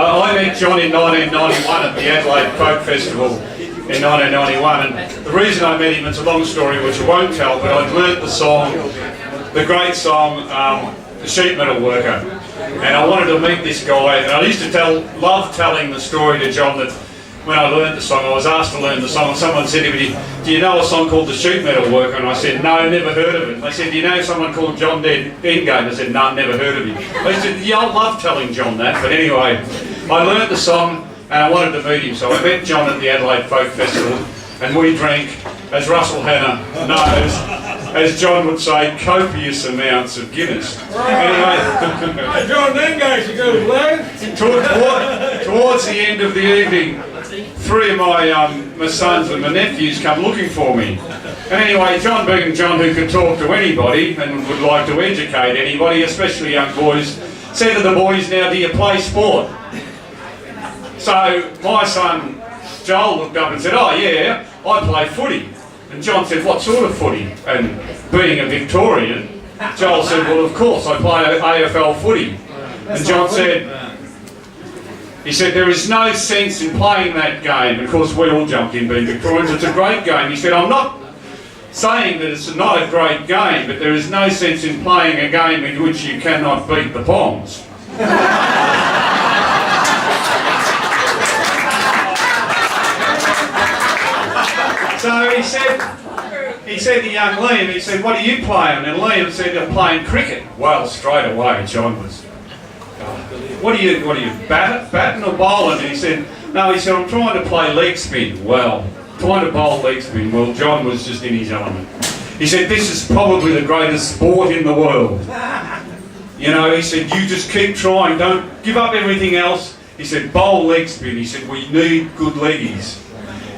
I met John in 1991 at the Adelaide Folk Festival in 1991, and the reason I met him, it's a long story which I won't tell, but I'd learnt the song, the great song, The Sheet Metal Worker, and I wanted to meet this guy, and I used to love telling the story to John that when I learnt the song, I was asked to learn the song, and someone said to me, "Do you know a song called The Sheet Metal Worker?" And I said, "No, never heard of it." They said, "Do you know someone called John Dengate?" I said, "No, never heard of him." They said, "Yeah, I love telling John that." But anyway, I learnt the song and I wanted to meet him, so I met John at the Adelaide Folk Festival, and we drank, as Russell Hanna knows, as John would say, copious amounts of Guinness. Anyway, John Dengate, you go, lad. Towards the end of the evening, three of my sons and my nephews come looking for me. And anyway, John being John, who could talk to anybody and would like to educate anybody, especially young boys, said to the boys, "Now, do you play sport?" So my son Joel looked up and said, "Oh yeah, I play footy." And John said, "What sort of footy?" And being a Victorian, Joel said, "Well, of course, I play AFL footy." And John said, he said, "There is no sense in playing that game." Of course, we all jumped in being Victorians. "It's a great game." He said, "I'm not saying that it's not a great game, but there is no sense in playing a game in which you cannot beat the Poms." So he said to young Liam, he said, "What are you playing?" And Liam said, "I'm playing cricket." Well, straight away, John was, what are you batting or bowling?" And he said, "No," he said, "I'm trying to play leg spin." Well, trying to bowl leg spin. Well, John was just in his element. He said, "This is probably the greatest sport in the world." You know, he said, "You just keep trying, don't give up everything else." He said, "Bowl leg spin." He said, "We need good leggies."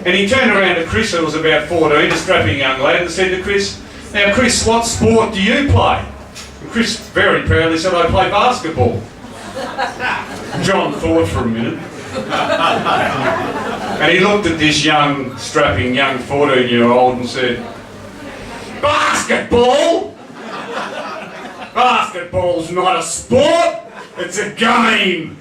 And he turned around to Chris, who was about 14, a strapping young lad, and said to Chris, "Now Chris, what sport do you play?" And Chris very proudly said, "I play basketball." John thought for a minute. And he looked at this young, strapping young 14-year-old and said, "Basketball? Basketball's not a sport, it's a game."